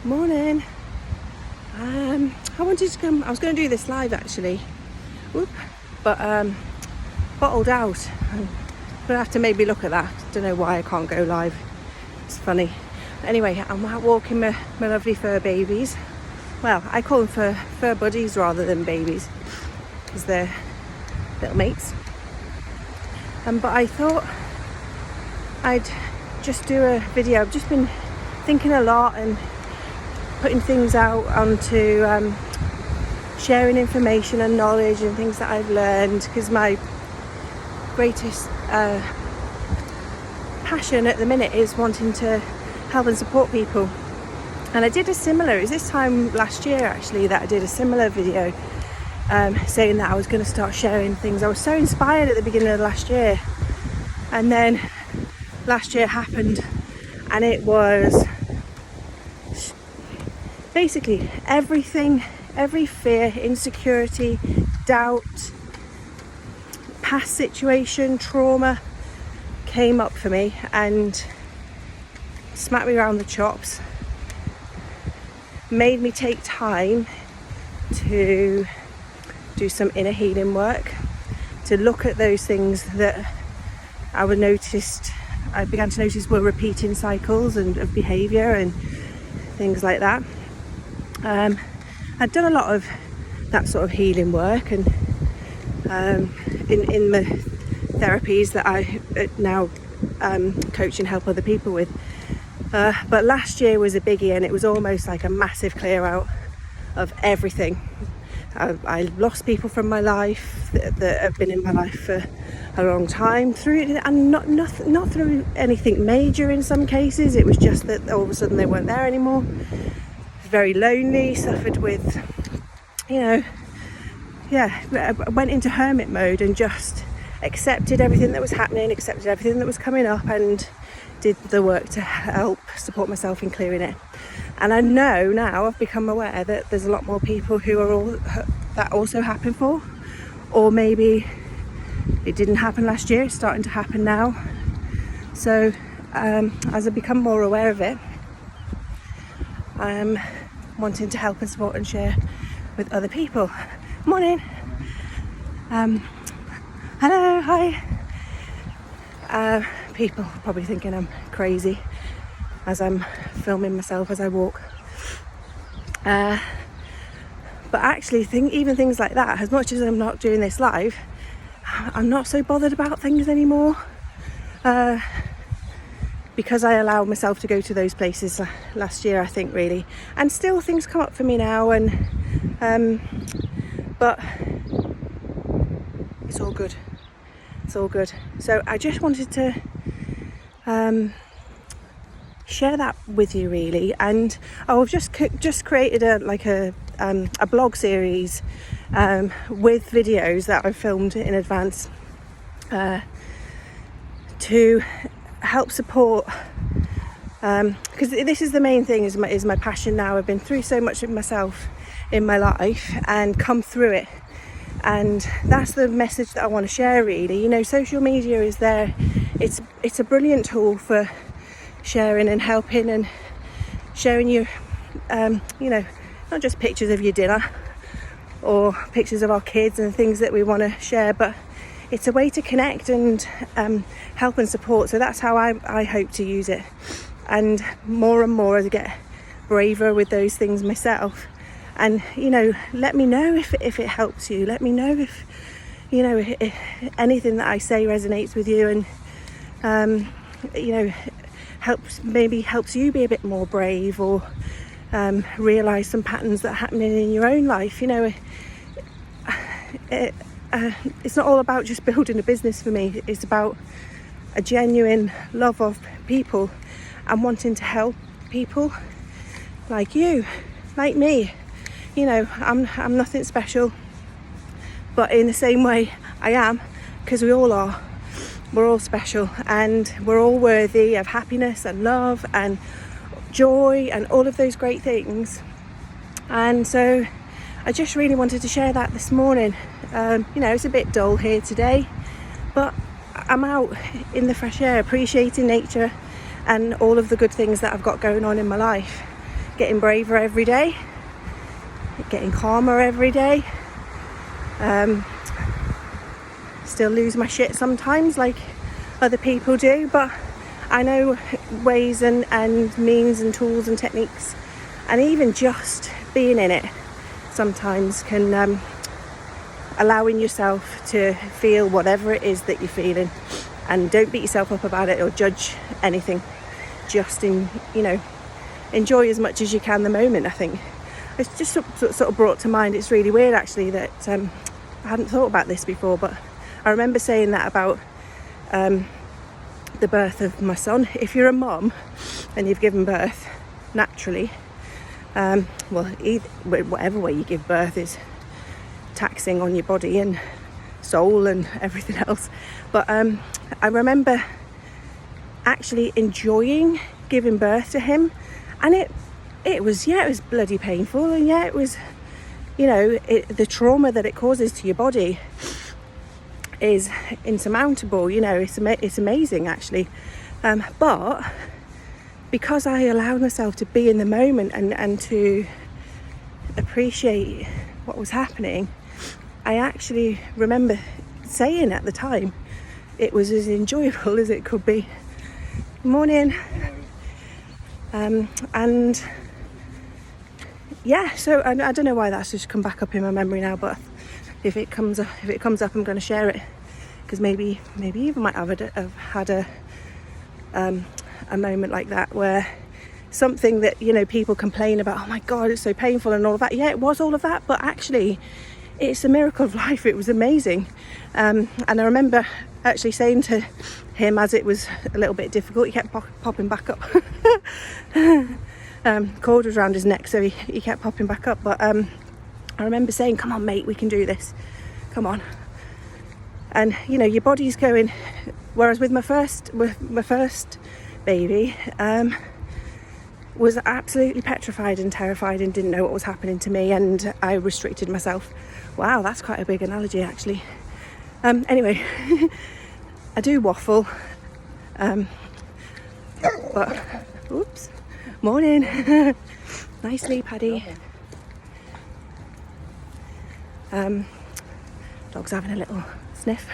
Morning. I wanted to come. I was going to do this live actually, but bottled out. I'm gonna have to maybe look at that. Don't know why I can't go live. It's funny. Anyway, I'm out walking my lovely fur babies. Well, I call them fur buddies rather than babies because they're little mates. But I thought I'd just do a video. I've just been thinking a lot and putting things out onto sharing information and knowledge and things that I've learned, because my greatest passion at the minute is wanting to help and support people. And I did a similar, it was this time last year actually that I did a similar video saying that I was going to start sharing things. I was so inspired at the beginning of last year, and then last year happened and it was basically everything, every fear, insecurity, doubt, past situation, trauma came up for me and smacked me around the chops, made me take time to do some inner healing work, to look at those things that I began to notice were repeating cycles of behaviour and things like that. I'd done a lot of that sort of healing work, and in the therapies that I now coach and help other people with. But last year was a biggie, and it was almost like a massive clear out of everything. I lost people from my life that have been in my life for a long time, and not through anything major in some cases. It was just that all of a sudden they weren't there anymore. Very lonely, suffered with, I went into hermit mode and just accepted everything that was happening, accepted everything that was coming up, and did the work to help support myself in clearing it. And I know now, I've become aware that there's a lot more people who are that also happened for, or maybe it didn't happen last year, it's starting to happen now. So as I become more aware of it, I'm wanting to help and support and share with other people. Morning. Hello, hi. People probably thinking I'm crazy as I'm filming myself as I walk. But actually, even things like that, as much as I'm not doing this live, I'm not so bothered about things anymore. Because I allowed myself to go to those places last year, I think, really. And still things come up for me now, but it's all good. It's all good. So I just wanted to share that with you, really. And I've just created a blog series with videos that I've filmed in advance to help support, because this is the main thing, is my passion now. I've been through so much of myself in my life and come through it, and that's the message that I want to share, really. Social media is there. It's a brilliant tool for sharing and helping and sharing you not just pictures of your dinner or pictures of our kids and things that we want to share, but it's a way to connect and help and support. So that's how I hope to use it. And more as I get braver with those things myself. And, let me know if it helps you. Let me know if anything that I say resonates with you and, helps you be a bit more brave, or realise some patterns that are happening in your own life. It's not all about just building a business for me. It's about a genuine love of people and wanting to help people like you, like me. I'm nothing special, but in the same way I am, because we all are. We're all special, and we're all worthy of happiness and love and joy and all of those great things. And so I just really wanted to share that this morning. It's a bit dull here today, but I'm out in the fresh air, appreciating nature and all of the good things that I've got going on in my life. getting braver every day, getting calmer every day. Still lose my shit sometimes like other people do, but I know ways and means and tools and techniques, and even just being in it sometimes can allowing yourself to feel whatever it is that you're feeling, and don't beat yourself up about it or judge anything. Just enjoy as much as you can the moment. I think it's just sort of brought to mind, it's really weird actually that I hadn't thought about this before, but I remember saying that about the birth of my son. If you're a mum and you've given birth naturally, whatever way you give birth is taxing on your body and soul and everything else, but I remember actually enjoying giving birth to him, and it was bloody painful, and it was the trauma that it causes to your body is insurmountable. It's amazing actually, but because I allowed myself to be in the moment and to appreciate what was happening, I actually remember saying at the time it was as enjoyable as it could be. Morning. And yeah, so I don't know why that's just come back up in my memory now, but if it comes up I'm going to share it, because maybe you might have had a moment like that where something that people complain about, oh my god, it's so painful and all of that. Yeah, it was all of that, but actually it's a miracle of life. It was amazing. And I remember actually saying to him, as it was a little bit difficult, he kept popping back up. Cord was around his neck, so he kept popping back up, but I remember saying, come on mate, we can do this, come on. And your body's going, whereas with my first baby, was absolutely petrified and terrified and didn't know what was happening to me, and I restricted myself. Wow, that's quite a big analogy actually. Anyway, I do waffle, but oops, morning. Nice sleep, Paddy. Dog's having a little sniff.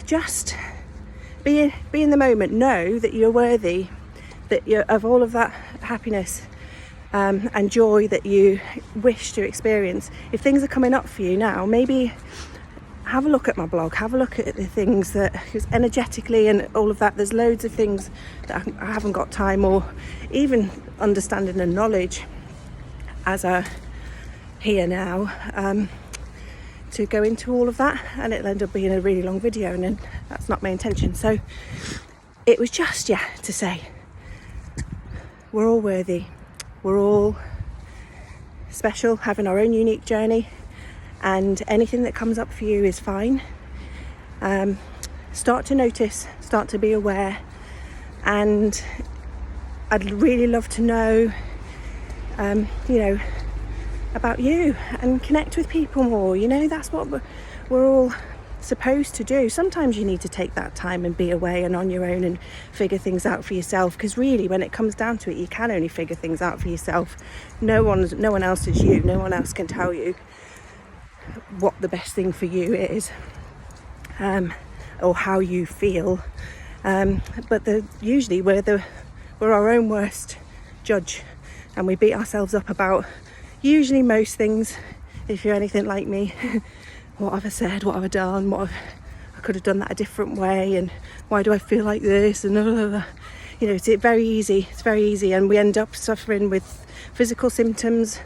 Just be in the moment. Know that you're worthy, that you're of all of that happiness and joy that you wish to experience. If things are coming up for you now, maybe have a look at my blog, have a look at the things that, because energetically and all of that, there's loads of things that I haven't got time or even understanding and knowledge as a here now to go into all of that, and it'll end up being a really long video, and then that's not my intention. So it was just to say we're all worthy, we're all special, having our own unique journey, and anything that comes up for you is fine. Start to notice, start to be aware, and I'd really love to know about you and connect with people more. That's what we're all supposed to do. Sometimes you need to take that time and be away and on your own and figure things out for yourself, because really when it comes down to it, you can only figure things out for yourself. No one else is you. No one else can tell you what the best thing for you is, or how you feel, but usually we're our own worst judge, and we beat ourselves up about usually most things. If you're anything like me, what have I said, what have I done, I could have done that a different way, and why do I feel like this, and it's very easy, and we end up suffering with physical symptoms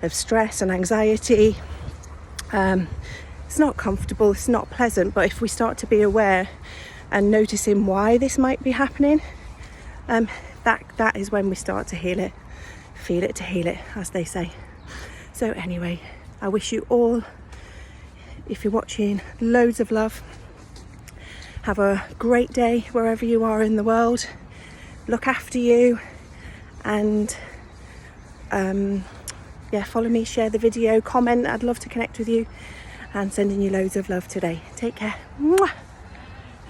of stress and anxiety. It's not comfortable, it's not pleasant, but if we start to be aware and noticing why this might be happening, that is when we start to heal it. Feel it to heal it, as they say. So anyway, I wish you all, if you're watching, loads of love. Have a great day wherever you are in the world. Look after you, and follow me, share the video, comment. I'd love to connect with you, and sending you loads of love today. Take care. Mwah.